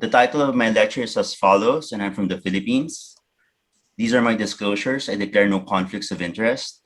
The title of my lecture is as follows, and I'm from the Philippines. These are my disclosures. I declare no conflicts of interest.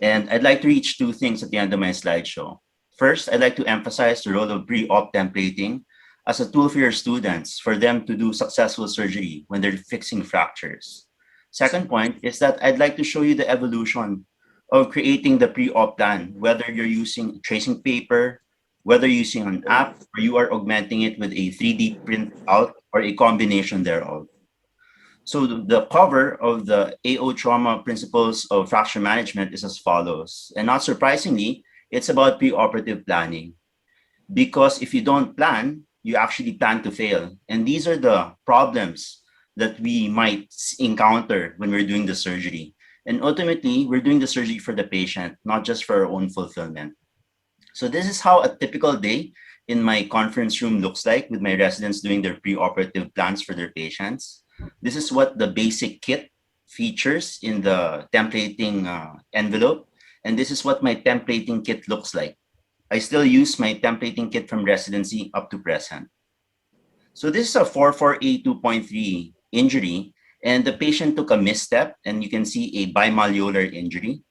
And I'd like to reach two things at the end of my slideshow. First, I'd like to emphasize the role of pre-op templating as a tool for your students for them to do successful surgery when they're fixing fractures. Second point is that I'd like to show you the evolution of creating the pre-op plan, whether you're using tracing paper, whether you're using an app, or you are augmenting it with a 3D print out or a combination thereof. So the cover of the AO Trauma Principles of Fracture Management is as follows. And not surprisingly, it's about preoperative planning. Because if you don't plan, you actually plan to fail. And these are the problems that we might encounter when we're doing the surgery. And ultimately, we're doing the surgery for the patient, not just for our own fulfillment. So this is how a typical day in my conference room looks like with my residents doing their preoperative plans for their patients. This is what the basic kit features in the templating envelope. And this is what my templating kit looks like. I still use my templating kit from residency up to present. So this is a 44A2.3 injury, and the patient took a misstep, and you can see a bimalleolar injury.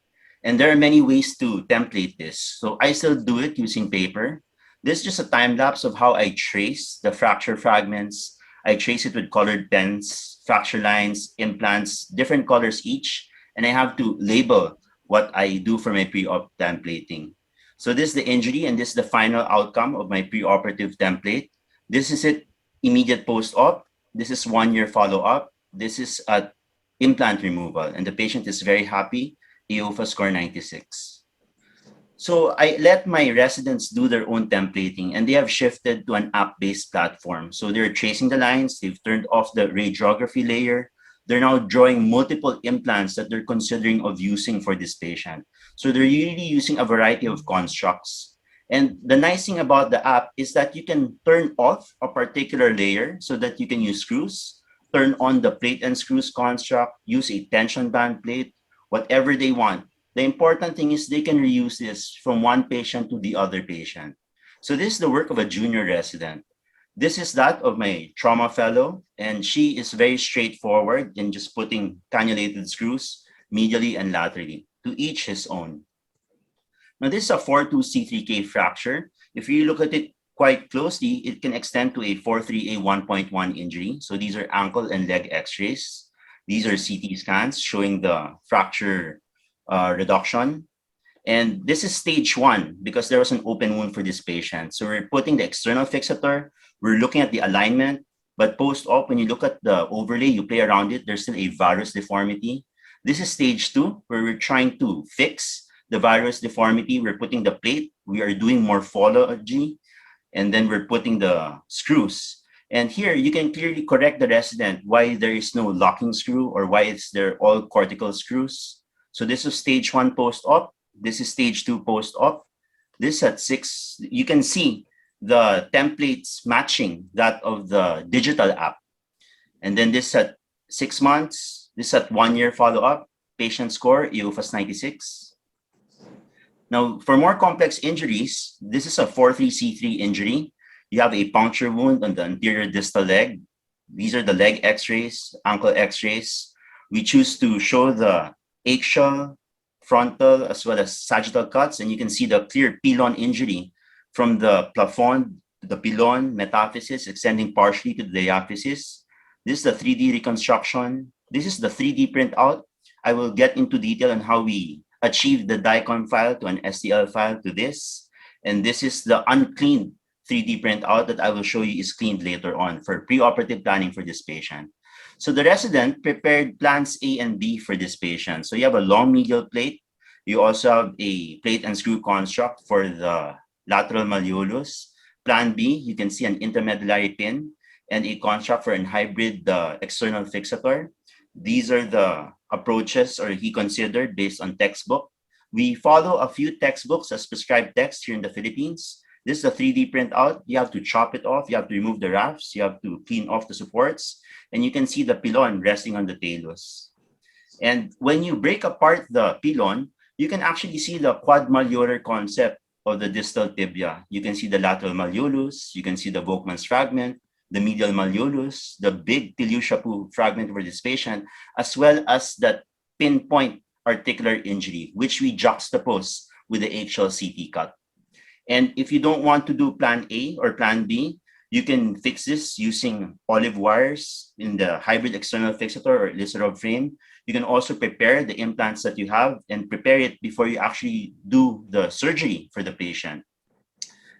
And there are many ways to template this. So I still do it using paper. This is just a time lapse of how I trace the fracture fragments. I trace it with colored pens, fracture lines, implants, different colors each, and I have to label what I do for my pre-op templating. So this is the injury, and this is the final outcome of my preoperative template. This is it immediate post-op. This is 1 year follow-up. This is implant removal, and the patient is very happy. EOFA score 96. So I let my residents do their own templating, and they have shifted to an app-based platform. So they're tracing the lines, they've turned off the radiography layer. They're now drawing multiple implants that they're considering of using for this patient. So they're really using a variety of constructs. And the nice thing about the app is that you can turn off a particular layer so that you can use screws, turn on the plate and screws construct, use a tension band plate, whatever they want. The important thing is they can reuse this from one patient to the other patient. So this is the work of a junior resident. This is that of my trauma fellow, and she is very straightforward in just putting cannulated screws medially and laterally, to each his own. Now this is a 4.2C3K fracture. If you look at it quite closely, it can extend to a 4.3A1.1 injury. So these are ankle and leg x-rays. These are CT scans showing the fracture reduction. And this is stage 1 because there was an open wound for this patient. So we're putting the external fixator, we're looking at the alignment, but post-op, when you look at the overlay, you play around it, there's still a varus deformity. This is stage 2, where we're trying to fix the varus deformity. We're putting the plate, we are doing morphology, and then we're putting the screws. And here you can clearly correct the resident why there is no locking screw or why they're all cortical screws. So this is stage 1 post-op. This is stage 2 post-op. This at 6, you can see the templates matching that of the digital app. And then this at 6 months, this at 1 year follow-up, patient score, EOFAS 96. Now, for more complex injuries, this is a 4.3C3 injury. You have a puncture wound on the anterior distal leg. These are the leg x-rays, ankle x-rays. We choose to show the axial, frontal, as well as sagittal cuts, and you can see the clear pilon injury from the plafond to the pilon, metaphysis, extending partially to the diaphysis. This is the 3D reconstruction. This is the 3D printout. I will get into detail on how we achieve the DICOM file to an STL file to this. And this is the uncleaned 3D printout that I will show you is cleaned later on for preoperative planning for this patient. So the resident prepared plans A and B for this patient. So you have a long medial plate. You also have a plate and screw construct for the lateral malleolus. Plan B, you can see an intermedullary pin and a construct for an hybrid external fixator. These are the approaches or he considered based on textbook. We follow a few textbooks as prescribed text here in the Philippines. This is a 3D printout. You have to chop it off. You have to remove the rafts. You have to clean off the supports. And you can see the pilon resting on the talus. And when you break apart the pilon, you can actually see the quadmalleolar concept of the distal tibia. You can see the lateral malleolus. You can see the Volkmann's fragment, the medial malleolus, the big Tiliushapu fragment for this patient, as well as that pinpoint articular injury, which we juxtapose with the HL CT cut. And if you don't want to do plan A or plan B, you can fix this using olive wires in the hybrid external fixator or Listerov frame. You can also prepare the implants that you have and prepare it before you actually do the surgery for the patient.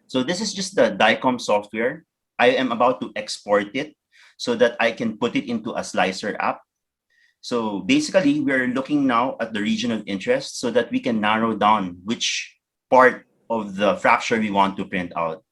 So this is just the DICOM software. I am about to export it so that I can put it into a slicer app. So basically, we're looking now at the region of interest so that we can narrow down which part of the fracture we want to print out.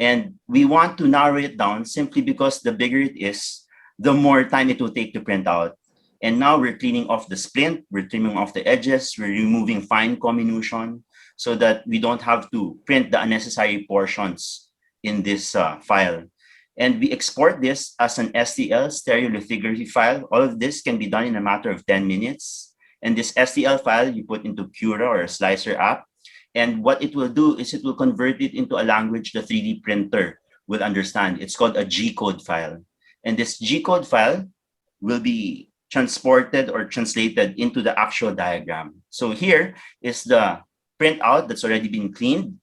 And we want to narrow it down simply because the bigger it is, the more time it will take to print out. And now we're cleaning off the splint, we're trimming off the edges, we're removing fine comminution so that we don't have to print the unnecessary portions in this file. And we export this as an STL stereolithography file. All of this can be done in a matter of 10 minutes. And this STL file you put into Cura or a slicer app. And what it will do is it will convert it into a language the 3D printer will understand. It's called a G-code file. And this G-code file will be transported or translated into the actual diagram. So here is the printout that's already been cleaned.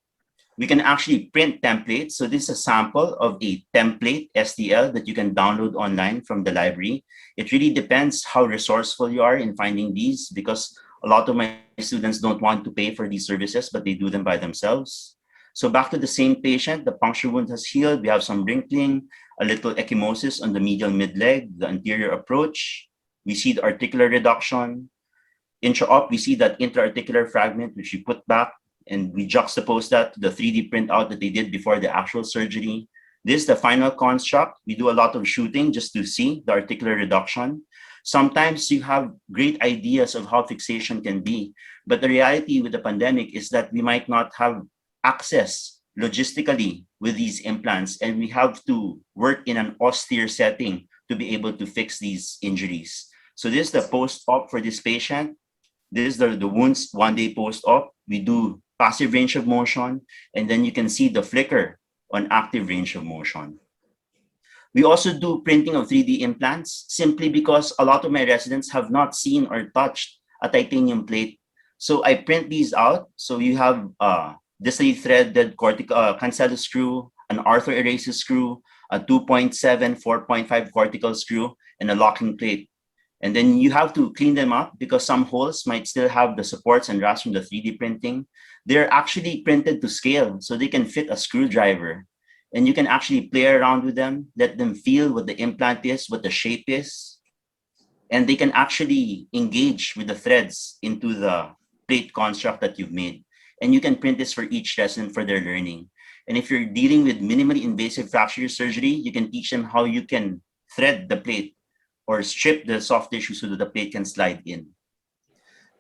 We can actually print templates. So this is a sample of a template STL that you can download online from the library. It really depends how resourceful you are in finding these, because a lot of my students don't want to pay for these services, but they do them by themselves. So back to the same patient, the puncture wound has healed. We have some wrinkling, a little ecchymosis on the medial mid-leg, the anterior approach. We see the articular reduction. Intra-op, we see that intra-articular fragment, which we put back, and we juxtapose that to the 3D printout that they did before the actual surgery. This is the final construct. We do a lot of shooting just to see the articular reduction. Sometimes you have great ideas of how fixation can be, but the reality with the pandemic is that we might not have access logistically with these implants, and we have to work in an austere setting to be able to fix these injuries. So this is the post-op for this patient. This is the wounds 1 day post-op. We do passive range of motion, and then you can see the flicker on active range of motion. We also do printing of 3D implants simply because a lot of my residents have not seen or touched a titanium plate. So I print these out. So you have distally threaded cancellous screw, an ortho-eraser screw, a 2.7, 4.5 cortical screw, and a locking plate. And then you have to clean them up because some holes might still have the supports and rust from the 3D printing. They're actually printed to scale, so they can fit a screwdriver. And you can actually play around with them, let them feel what the implant is, what the shape is. And they can actually engage with the threads into the plate construct that you've made. And you can print this for each lesson for their learning. And if you're dealing with minimally invasive fracture surgery, you can teach them how you can thread the plate or strip the soft tissue so that the plate can slide in.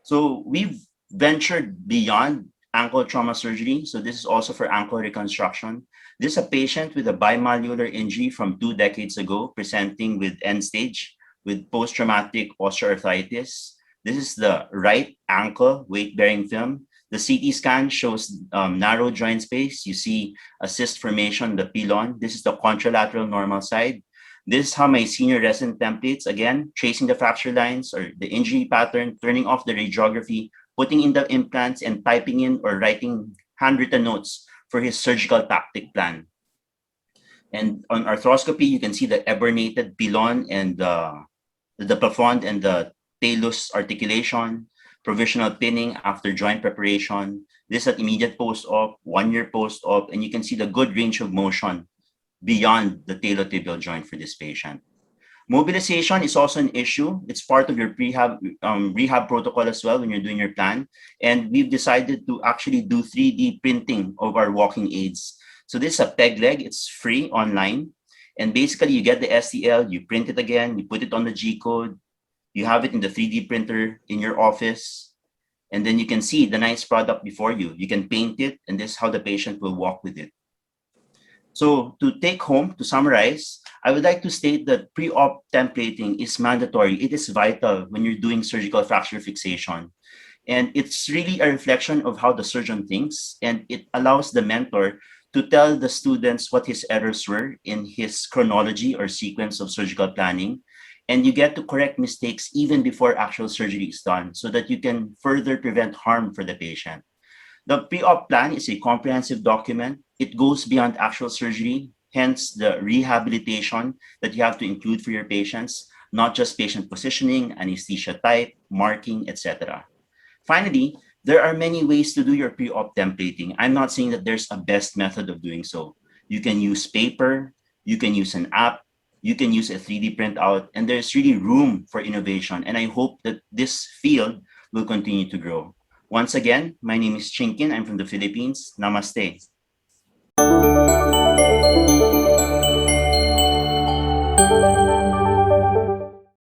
So we've ventured beyond ankle trauma surgery. So this is also for ankle reconstruction. This is a patient with a bimalleolar injury from 2 decades ago, presenting with end stage with post-traumatic osteoarthritis. This is the right ankle weight-bearing film. The CT scan shows narrow joint space. You see a cyst formation, the pilon. This is the contralateral normal side. This is how my senior resident templates, again, tracing the fracture lines or the injury pattern, turning off the radiography, putting in the implants, and typing in or writing handwritten notes for his surgical tactic plan. And on arthroscopy, you can see the eburnated pilon and the plafond and the talus articulation, provisional pinning after joint preparation. This at immediate post-op, 1 year post-op, and you can see the good range of motion beyond the talotibial joint for this patient. Mobilization is also an issue. It's part of your rehab protocol as well when you're doing your plan. And we've decided to actually do 3D printing of our walking aids. So this is a peg leg. It's free online. And basically you get the STL, you print it again, you put it on the G-code, you have it in the 3D printer in your office, and then you can see the nice product before you. You can paint it, and this is how the patient will walk with it. So to take home, to summarize, I would like to state that pre-op templating is mandatory. It is vital when you're doing surgical fracture fixation. And it's really a reflection of how the surgeon thinks, and it allows the mentor to tell the students what his errors were in his chronology or sequence of surgical planning. And you get to correct mistakes even before actual surgery is done so that you can further prevent harm for the patient. The pre-op plan is a comprehensive document. It goes beyond actual surgery, hence the rehabilitation that you have to include for your patients, not just patient positioning, anesthesia type, marking, etc. Finally, there are many ways to do your pre-op templating. I'm not saying that there's a best method of doing so. You can use paper, you can use an app, you can use a 3D printout, and there's really room for innovation. And I hope that this field will continue to grow. Once again, my name is Chinkin. I'm from the Philippines. Namaste.